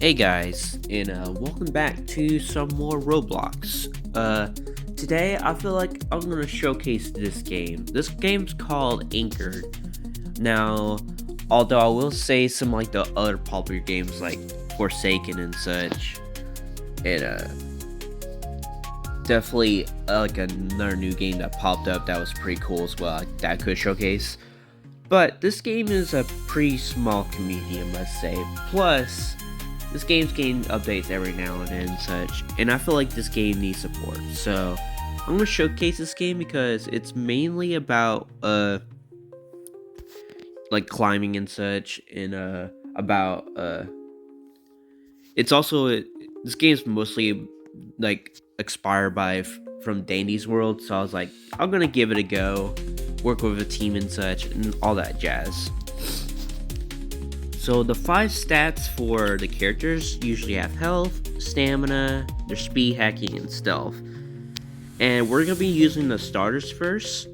Hey guys, and welcome back to some more Roblox. Today I feel like I'm gonna showcase this game. This game's called Anchored. Now, although I will say some like the other popular games like Forsaken and such, it definitely like another new game that popped up that was pretty cool as well that I could showcase. But this game is a pretty small community, I must say. Plus, this game's getting updates every now and then and such, and I feel like this game needs support. So I'm gonna showcase this game because it's mainly about like climbing and such, and about it's also this game's mostly like inspired by from Dandy's World. So I was like, I'm gonna give it a go, work with a team and such, and all that jazz. So the 5 stats for the characters usually have health, stamina, their speed, hacking, and stealth. And we're going to be using the starters first,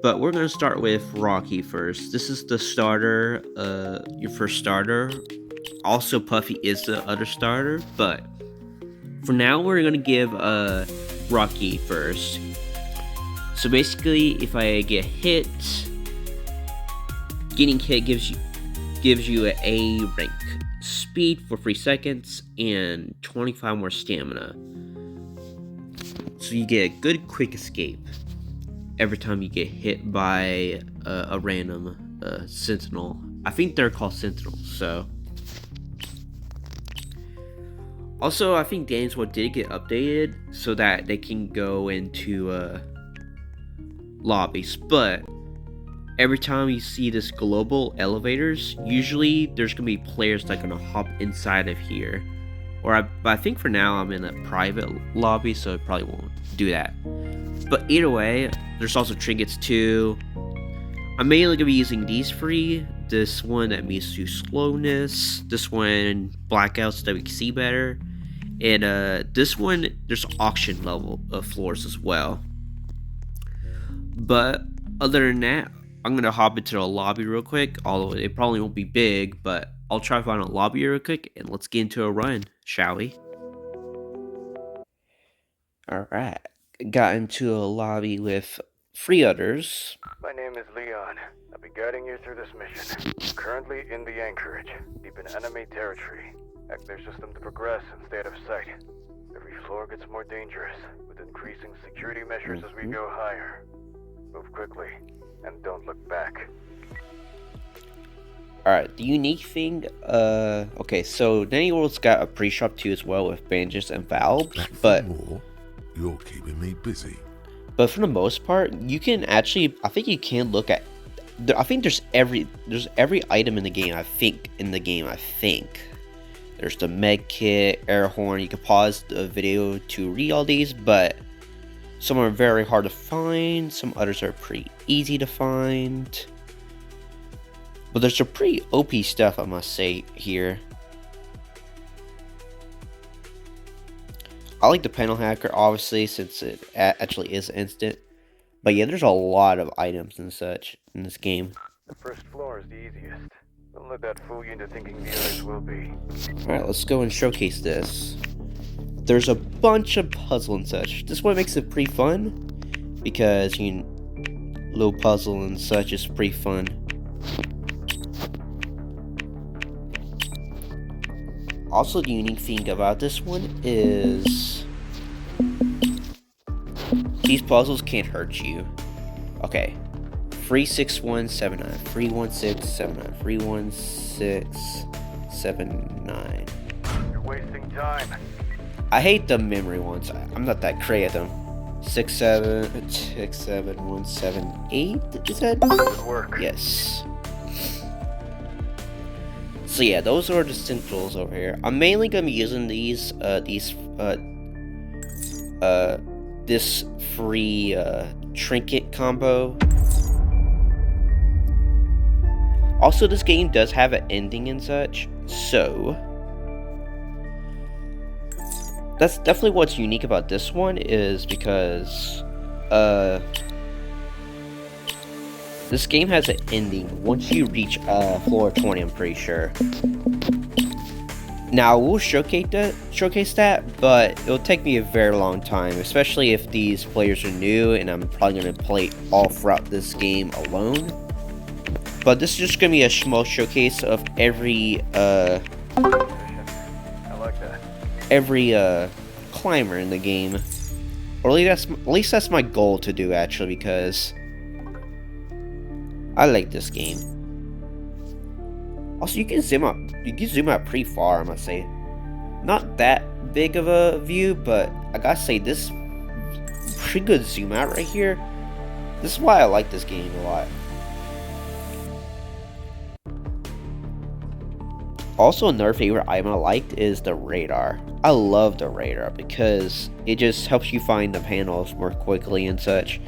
but we're going to start with Rocky first. This is the starter, your first starter. Also Puffy is the other starter, but for now we're going to give Rocky first. So basically, if I get hit, getting hit gives you an A rank, speed for 3 seconds, and 25 more stamina. So you get a good quick escape every time you get hit by a random sentinel. I think they're called sentinels. So also, I think Dan's World did get updated so that they can go into lobbies, but every time you see this global elevators, usually there's gonna be players that are gonna hop inside of here. But I think for now I'm in a private lobby, so it probably won't do that. But either way, there's also trinkets too. I'm mainly gonna be using these 3. This one that means to slowness. This one blackouts so that we can see better. And this one there's auction level floors as well. But other than that, I'm gonna hop into the lobby real quick, although it probably won't be big, but I'll try to find a lobby real quick, and let's get into a run, shall we? Alright, got into a lobby with 3 others. My name is Leon. I'll be guiding you through this mission. Currently in the anchorage, deep in enemy territory. Hack their system to progress and stay out of sight. Every floor gets more dangerous, with increasing security measures as we go higher. Move quickly, and don't look back. Alright, the unique thing, okay, so Danny World's got a pre-shop too as well with bandages and valves, Back for but more? You're keeping me busy. for the most part, you can actually, I think you can look at, I think there's every item in the game, I think. There's the med kit, air horn, you can pause the video to read all these, but some are very hard to find, some others are pretty easy to find. But there's some pretty OP stuff, I must say, here. I like the panel hacker, obviously, since it actually is instant. But yeah, there's a lot of items and such in this game. The first floor is the easiest. Don't let that fool you into thinking the others will be. Alright, let's go and showcase this. There's a bunch of puzzle and such. This one makes it pretty fun, because little puzzle and such is pretty fun. Also, the unique thing about this one is these puzzles can't hurt you. Okay, 36179, 31679, 31679. You're wasting time. I hate the memory ones. I'm not that great at them. 67178. Is that? Good work. Yes. So yeah, those are the centrals over here. I'm mainly gonna be using this free trinket combo. Also, this game does have an ending and such, so that's definitely what's unique about this one, is because this game has an ending once you reach floor 20, I'm pretty sure. Now, we'll showcase that, but it'll take me a very long time, especially if these players are new and I'm probably going to play all throughout this game alone. But this is just going to be a small showcase of every I like that. climber in the game. Or at least that's my goal to do, actually, because I like this game. Also, you can zoom out pretty far, I must say. Not that big of a view, but I gotta say, this pretty good zoom out right here. This is why I like this game a lot. Also, another favorite item I liked is the radar. I love the radar because it just helps you find the panels more quickly and such.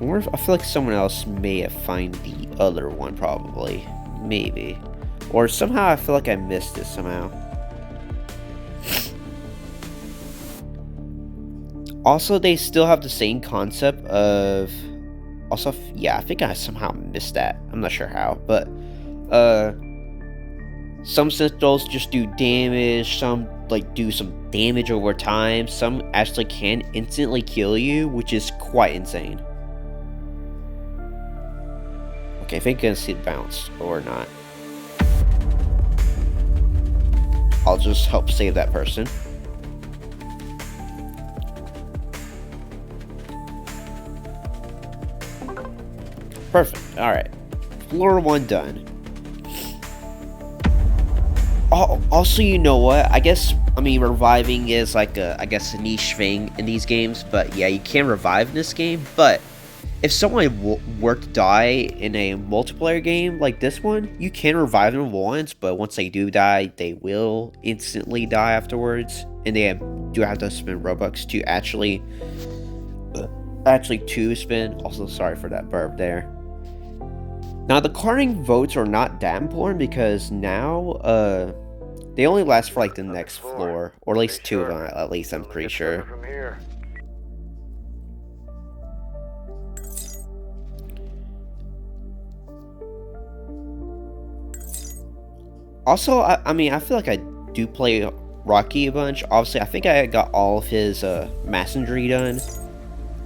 I feel like someone else may have found the other one, probably. Maybe. Or somehow I feel like I missed it somehow. Also, they still have the same concept of... Also, yeah, I think I somehow missed that. I'm not sure how, but... some sentinels just do damage, some, like, do some damage over time. Some actually can instantly kill you, which is quite insane. Okay, I think I'm gonna see it bounce, or not. I'll just help save that person. Perfect, alright. Floor 1 done. Oh, also, you know what? I mean, reviving is like I guess a niche thing in these games, but yeah, you can revive in this game, but if someone were to die in a multiplayer game like this one, you can revive them once, but once they do die, they will instantly die afterwards, and they do have to spend Robux to actually to spin. Also, sorry for that burp there. Now, the carding votes are not that important because now, they only last for like the next floor, or at least 2 of them, at least, I'm pretty sure. Also, I mean, I feel like I do play Rocky a bunch. Obviously, I think I got all of his masonry done.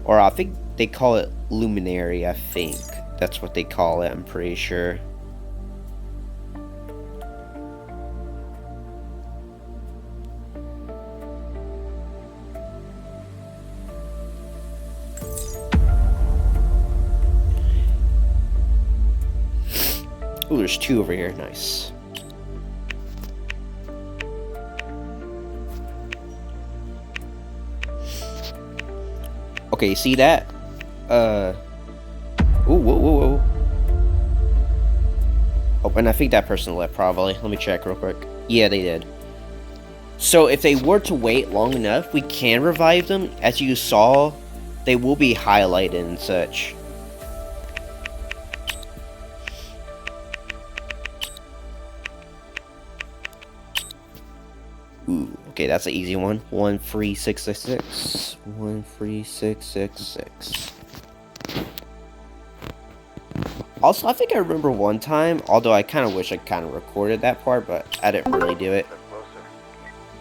Or I think they call it luminary, I think. That's what they call it, I'm pretty sure. Ooh, there's 2 over here, nice. Okay, see that? Ooh, whoa. Oh, and I think that person left, probably. Let me check real quick. Yeah, they did. So, if they were to wait long enough, we can revive them. As you saw, they will be highlighted and such. Ooh, okay, that's an easy one. 13666. 13666. Also, I think I remember one time, although I kind of wish I kind of recorded that part, but I didn't really do it.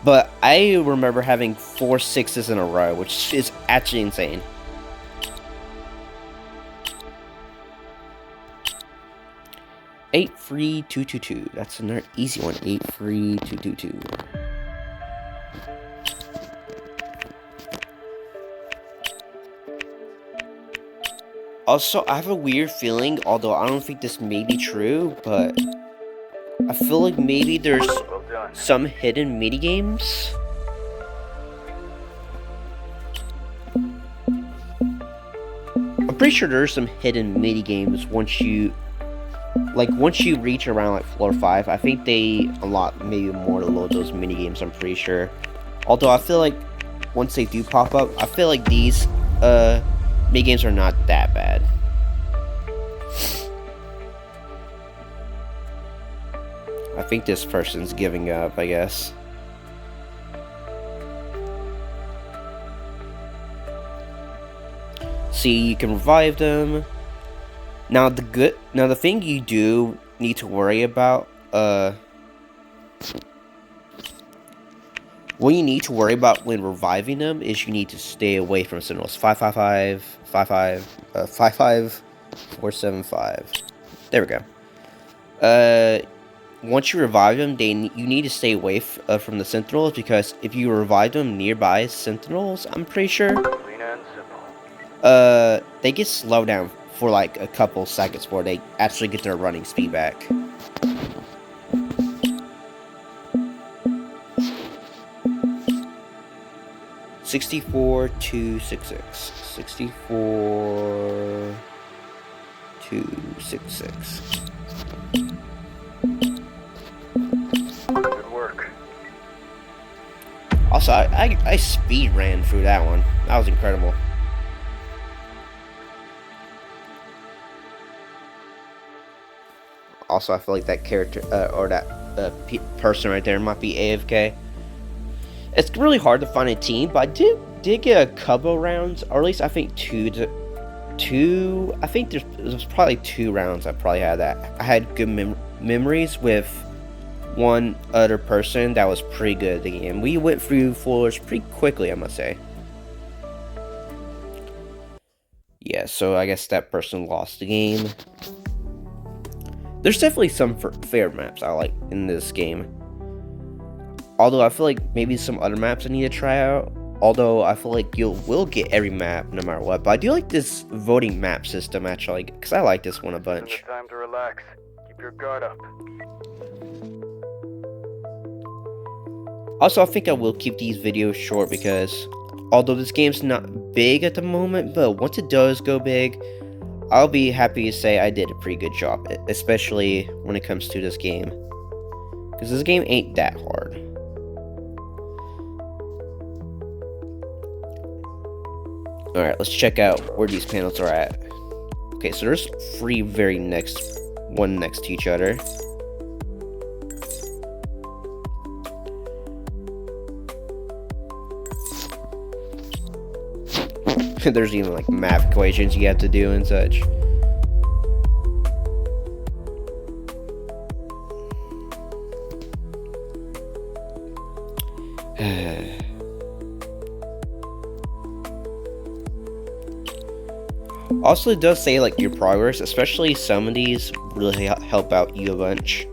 But I remember having 4 6s in a row, which is actually insane. Eight free 222. That's another easy one. 8 free 222. Also, I have a weird feeling, although I don't think this may be true, but I feel like maybe there's some hidden minigames. I'm pretty sure there's some hidden minigames once you reach around like floor 5. I think they unlock maybe more to load those minigames, I'm pretty sure. Although I feel like once they do pop up, I feel like these minigames are not that bad. I think this person's giving up, I guess. See, you can revive them. Now the thing you do need to worry about what you need to worry about when reviving them is you need to stay away from Sentinels. 555, 475. There we go. Once you revive them, you need to stay away from the Sentinels, because if you revive them nearby Sentinels, I'm pretty sure, Clean and simple. they get slowed down for like a couple seconds before they actually get their running speed back. $64 to 66. 64 to 66. Good work. Also, I speed ran through that one. That was incredible. Also, I feel like that character, or that person right there might be AFK. It's really hard to find a team, but I did get a couple rounds, or at least I think two. I think there was probably 2 rounds I probably had that I had good memories with one other person that was pretty good at the game. We went through floors pretty quickly, I must say. Yeah, so I guess that person lost the game. There's definitely some fair maps I like in this game. Although I feel like maybe some other maps I need to try out. Although I feel like you will get every map no matter what. But I do like this voting map system actually, because I like this one a bunch. Time to relax. Keep your guard up. Also, I think I will keep these videos short because although this game's not big at the moment, but once it does go big, I'll be happy to say I did a pretty good job, especially when it comes to this game. Because this game ain't that hard. Alright, let's check out where these panels are at. Okay, so there's 3 very one next to each other. There's even like math equations you have to do and such. Also, it does say like your progress, especially some of these really help out you a bunch.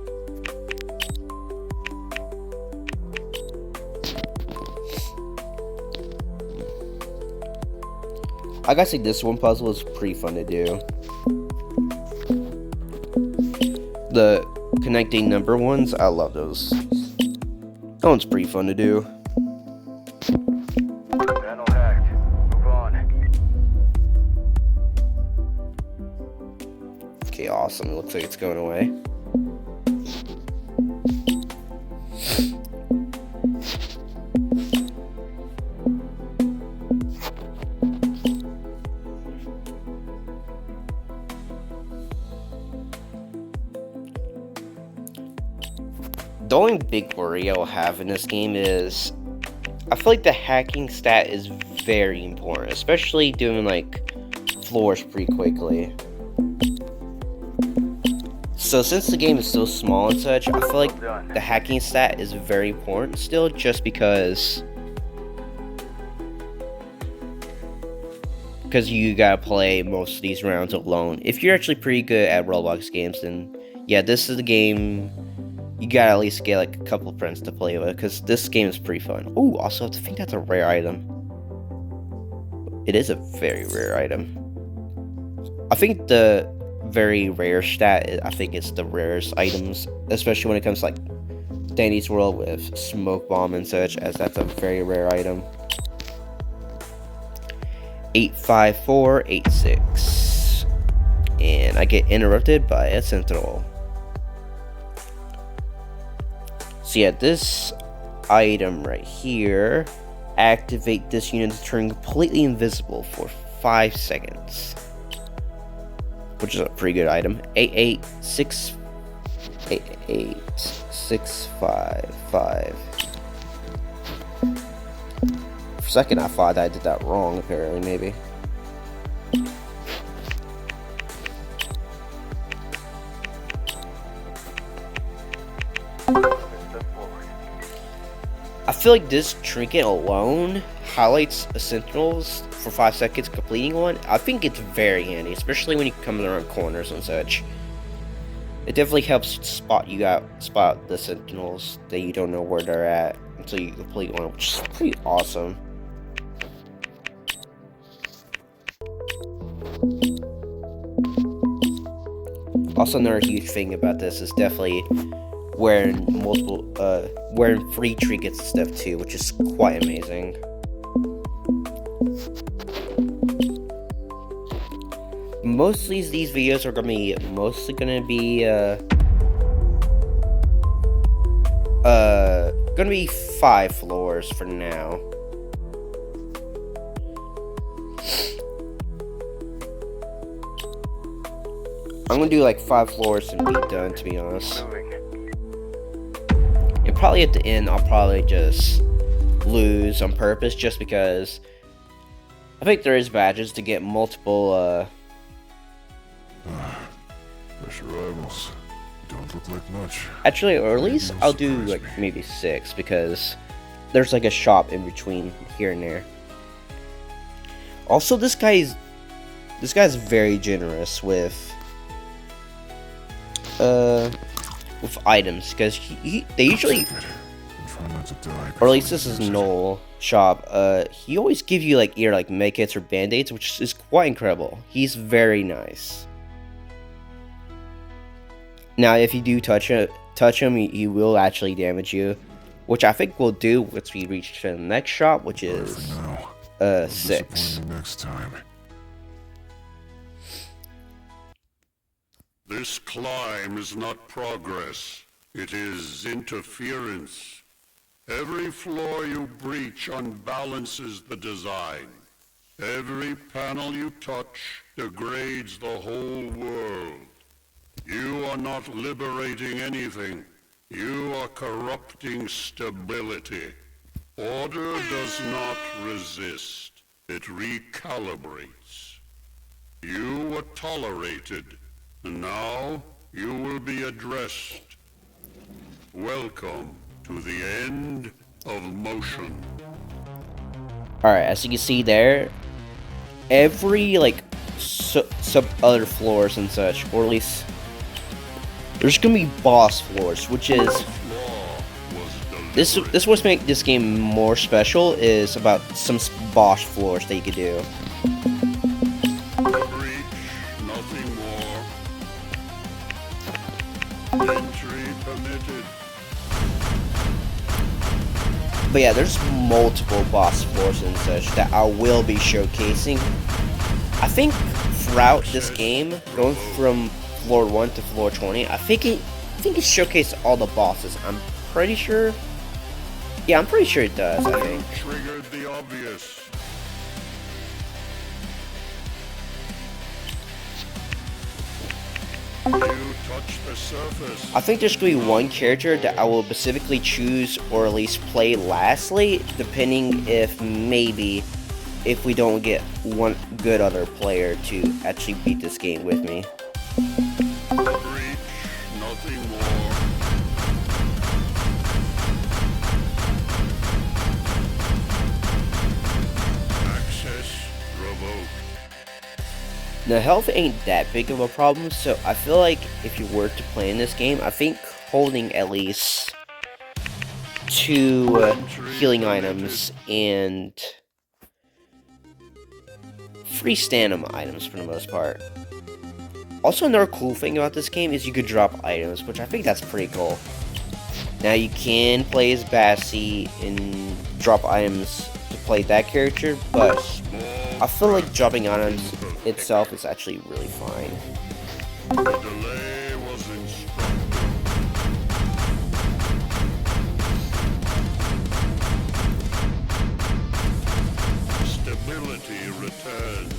I gotta say, this one puzzle is pretty fun to do. The connecting number ones, I love those. That one's pretty fun to do. Panel hacked. Move on. Okay, awesome. It looks like it's going away. The only big worry I'll have in this game is I feel like the hacking stat is very important, especially doing like floors pretty quickly. So since the game is so small and such, I feel like the hacking stat is very important still, just because you gotta play most of these rounds alone. If you're actually pretty good at Roblox games, then yeah, this is the game you gotta at least get like a couple of friends to play with, because this game is pretty fun. Oh, also I think that's a rare item. It is a very rare item. I think the very rare stat, I think it's the rarest items, especially when it comes to like Danny's World with Smoke Bomb and such, as that's a very rare item. 85486, and I get interrupted by a sentinel. So yeah, this item right here, activate this unit to turn completely invisible for 5 seconds, which is a pretty good item. 88655. For a second I thought I did that wrong, apparently, maybe. feel like this trinket alone highlights a sentinels for 5 seconds completing one. I think it's very handy, especially when you come around corners and such. It definitely helps spot the sentinels that you don't know where they're at until you complete one, which is pretty awesome. Also, another huge thing about this is definitely wearing free trinkets and stuff too, which is quite amazing. Mostly these videos are gonna be 5 floors for now. I'm gonna do like 5 floors and be done, to be honest. And probably at the end, I'll probably just lose on purpose, just because I think there is badges to get multiple, Fresh arrivals. Don't look like much. Actually, or at least I'll do like maybe 6, because there's like a shop in between here and there. Also, this guy's very generous with items, because they usually, or at least this is Noel shop, he always gives you like either like medkits or band-aids, which is quite incredible. He's very nice. Now, if you do touch him, he will actually damage you, which I think we'll do once we reach the next shop, which is 6. Next time. This climb is not progress. It is interference. Every floor you breach unbalances the design. Every panel you touch degrades the whole world. You are not liberating anything. You are corrupting stability. Order does not resist. It recalibrates. You were tolerated. Now you will be addressed. Welcome to the end of motion. Alright, as you can see there, every like sub other floors and such, or at least there's gonna be boss floors, which is this what's make this game more special, is about some boss floors that you could do. But yeah, there's multiple boss floors and such that I will be showcasing. I think throughout this game, going from floor 1 to floor 20, I think it showcased all the bosses. I'm pretty sure. Yeah, I'm pretty sure it does, I think. Triggered the obvious. You touch the surface. I think there's going to be one character that I will specifically choose, or at least play lastly, depending if we don't get one good other player to actually beat this game with me. Breach, nothing more. Access revoked. The health ain't that big of a problem, so I feel like if you were to play in this game, I think holding at least 2 healing items and 3 stamina items for the most part. Also, another cool thing about this game is you could drop items, which I think that's pretty cool. Now, you can play as Bassie and drop items to play that character, but I feel like dropping items itself is actually really fine. The delay was instructive. Stability returns.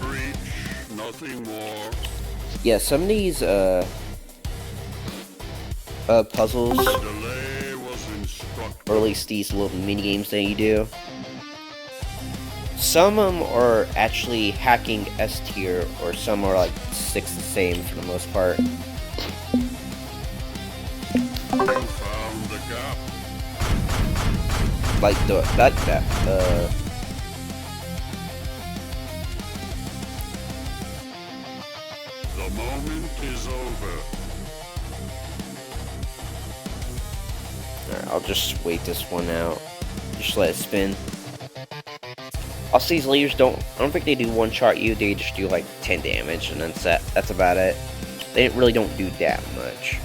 Breach, nothing more. Yeah, some of these puzzles, Delay was instructive. or at least these little mini games that you do, some of them are actually hacking S tier, or some are like 6 the same for the most part. You found the gap. Like that. The moment is over. Alright, I'll just wait this one out. Just let it spin. Also, these leaders I don't think they do one-shot you, they just do like 10 damage, and then that's about it. They really don't do that much.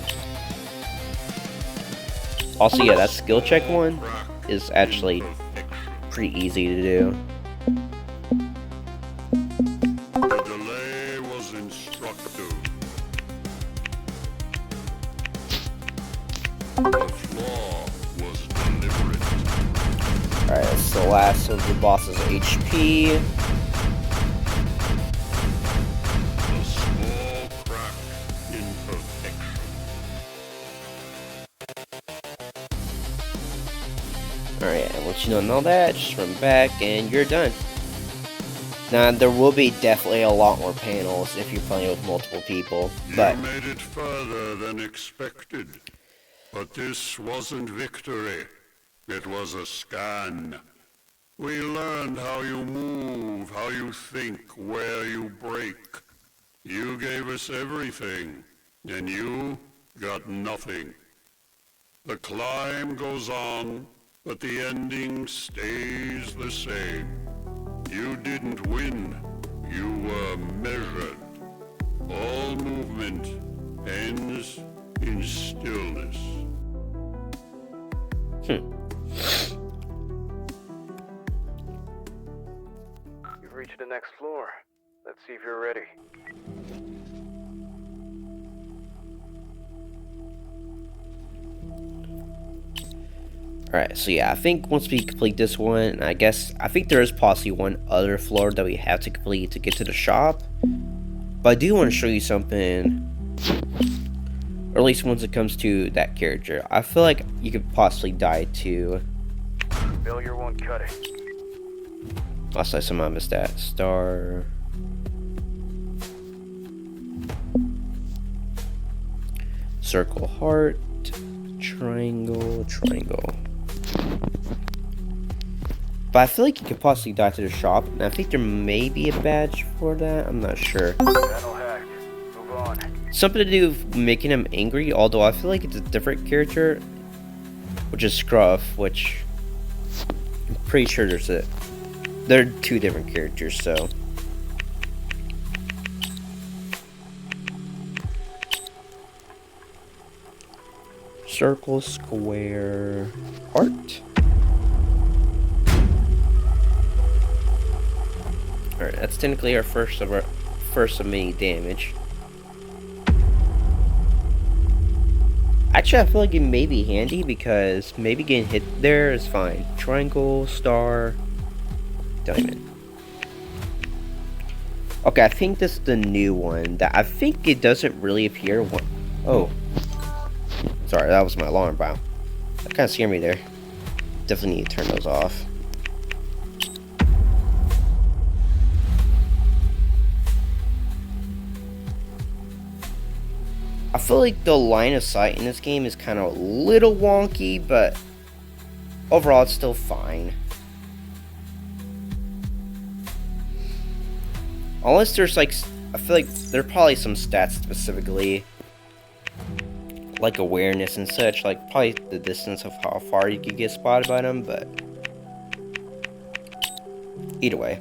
Also, yeah, that skill check one is actually pretty easy to do. The delay was instructive. The flaw was deliberate. Alright, that's the last of the boss's HP. A small crack in perfection. Alright, and once you know all that, just run back and you're done. Now, there will be definitely a lot more panels if you're playing with multiple people, but You made it further than expected. But this wasn't victory. It was a scan. We learned how you move, how you think, where you break. You gave us everything, and you got nothing. The climb goes on, but the ending stays the same. You didn't win. You were measured. All movement ends in stillness. You've reached the next floor. Let's see if you're ready. alright, so yeah, I think once we complete this one, I think there is possibly one other floor that we have to complete to get to the shop. But I do want to show you something, or at least once it comes to that character. I feel like you could possibly die to. Failure won't cut it. Also, I somehow missed that. Star. Circle, heart. Triangle, triangle. But I feel like you could possibly die to the shop, and I think there may be a badge for that. I'm not sure. Panel hacked. Move on. Something to do with making him angry, although I feel like it's a different character, which is Scruff, which I'm pretty sure they're two different characters, so. Circle, square, heart. Alright, that's technically our first of many damage. Actually, I feel like it may be handy because maybe getting hit there is fine. Triangle, star, diamond. Okay, I think this is the new one. That I think it doesn't really appear. Oh, sorry, that was my alarm. Wow, that kind of scared me there. Definitely need to turn those off. I feel like the line of sight in this game is kind of a little wonky, but overall it's still fine. Unless there's like, I feel like there are probably some stats specifically, like awareness and such, like probably the distance of how far you could get spotted by them, but either way.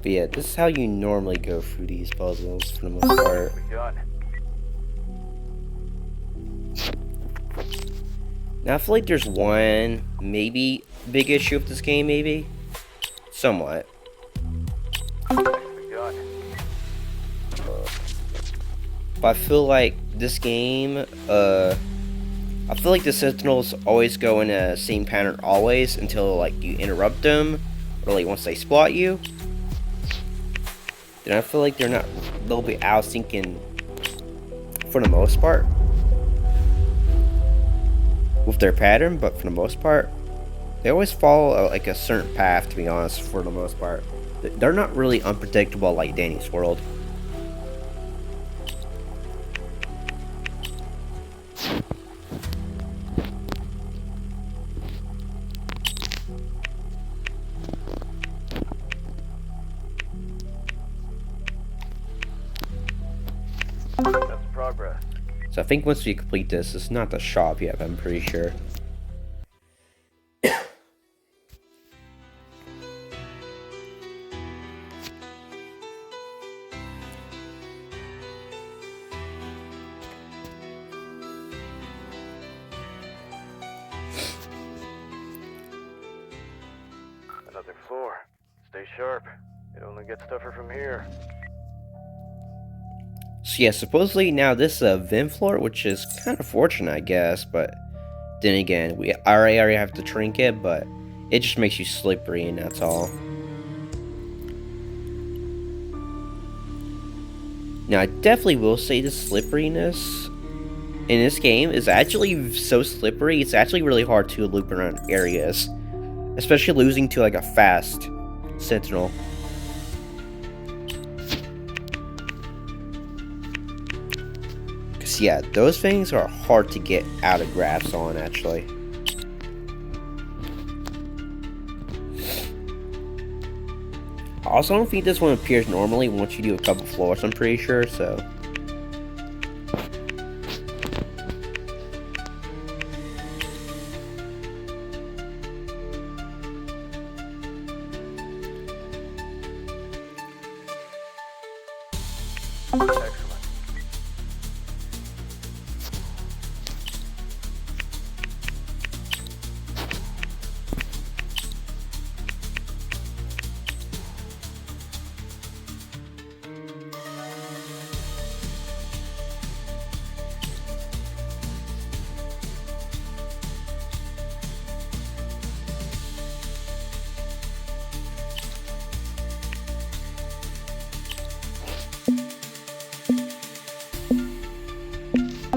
But yeah, this is how you normally go through these puzzles for the most part. We're done. Now I feel like there's one, maybe, big issue with this game, maybe? Somewhat. We're done. But I feel like this game, I feel like the Sentinels always go in a same pattern always until like you interrupt them, or like once they spot you. then I feel like they'll be out of sync for the most part with their pattern, but for the most part, they always follow like a certain path, to be honest, for the most part. They're not really unpredictable like Danny's World. That's progress. So I think once we complete this, it's not the shop yet, I'm pretty sure. Another floor. Stay sharp. It only gets tougher from here. So yeah, supposedly now this is a vent floor, which is kind of fortunate, I guess, but then again, I already have to trinket, but it just makes you slippery, and that's all. Now, I definitely will say the slipperiness in this game is actually so slippery, it's actually really hard to loop around areas, especially losing to like a fast sentinel. Because yeah, those things are hard to get out of grasp on, actually. Also, I don't think this one appears normally once you do a couple floors, I'm pretty sure, so. Excellent.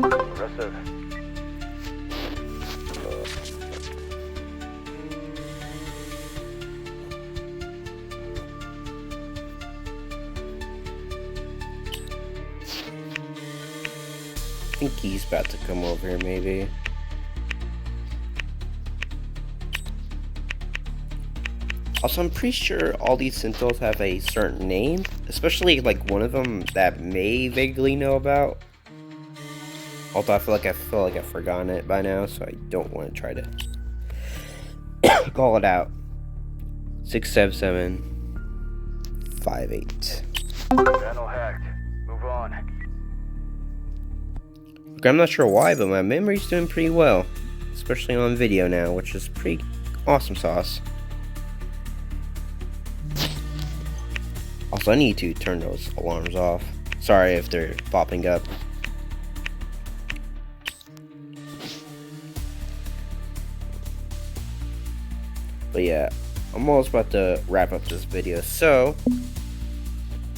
Impressive. I think he's about to come over here, maybe. Also, I'm pretty sure all these sentinels have a certain name, especially like one of them that may vaguely know about. Although I feel like I've forgotten it by now, so I don't want to try to call it out. 67758. Channel hacked. Move on. Okay, I'm not sure why, but my memory's doing pretty well, especially on video now, which is pretty awesome sauce. Also, I need to turn those alarms off. Sorry if they're popping up. But yeah, I'm almost about to wrap up this video, so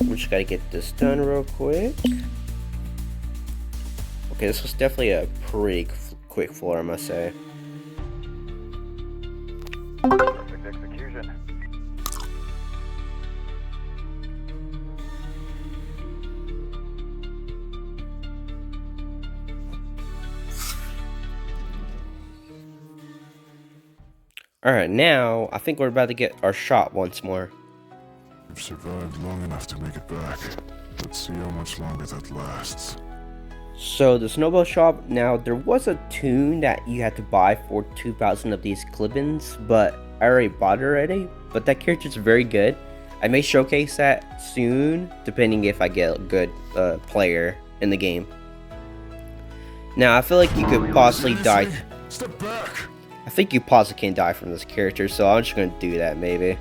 we just gotta get this done real quick. Okay, this was definitely a pretty quick floor, I must say. Perfect execution. Alright, now I think we're about to get our shot once more. We've survived long enough to make it back. Let's see how much longer that lasts. So the snowball shop, now there was a tune that you had to buy for 2,000 of these clip-ins, but I already bought it already. But that character's very good. I may showcase that soon, depending if I get a good player in the game. Now I feel like you could possibly die. Step back! I think you possibly can die from this character, so I'm just gonna do that maybe.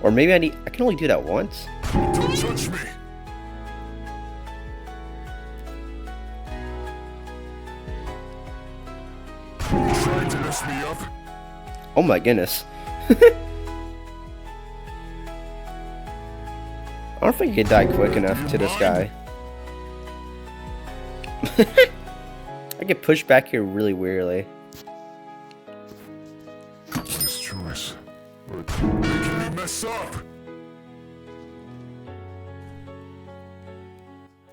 Or maybe I can only do that once. Don't touch me! Trying to mess me up? Oh my goodness. I don't think you could die quick enough to this guy. I get pushed back here really weirdly. Nice choice. But can you mess up?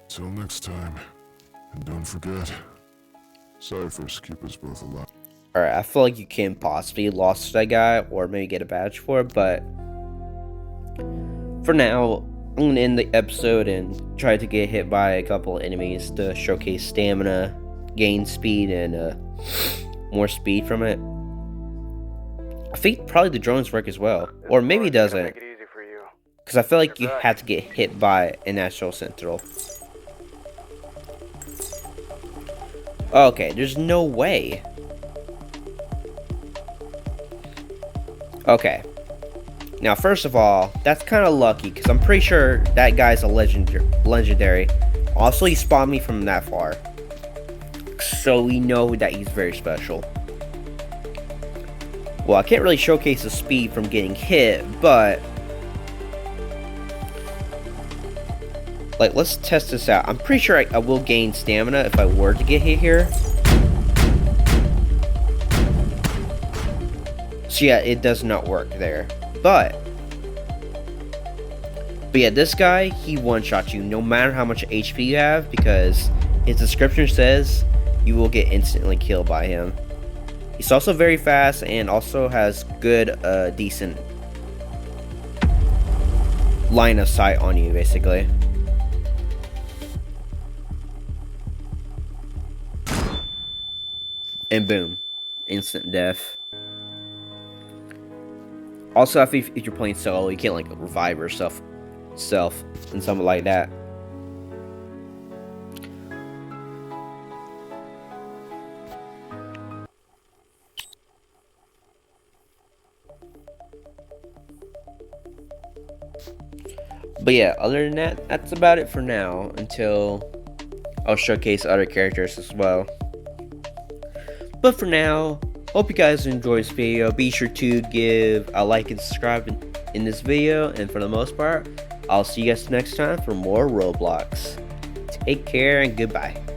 Till next time. And don't forget, ciphers keep us both alive. Alright, I feel like you can possibly lost that guy or maybe get a badge for it, but for now, I'm gonna end the episode and try to get hit by a couple of enemies to showcase stamina, gain speed, and more speed from it. I think probably the drones work as well, or maybe it doesn't, Make it easy for you. because I feel like you have to get hit by an actual sentinel. Okay, there's no way. Okay. Now, first of all, that's kind of lucky, because I'm pretty sure that guy's a legendary. Also, he spawned me from that far. So we know that he's very special. Well, I can't really showcase the speed from getting hit, but like, let's test this out. I'm pretty sure I will gain stamina if I were to get hit here. So yeah, it does not work there. But yeah, this guy, he one-shots you no matter how much HP you have, because his description says you will get instantly killed by him. He's also very fast and also has good, decent line of sight on you, basically. And boom, instant death. Also, if you're playing solo, you can't like revive yourself and something like that. But yeah, other than that, that's about it for now, until I'll showcase other characters as well. But for now, hope you guys enjoyed this video. Be sure to give a like and subscribe in this video. And for the most part, I'll see you guys next time for more Roblox. Take care and goodbye.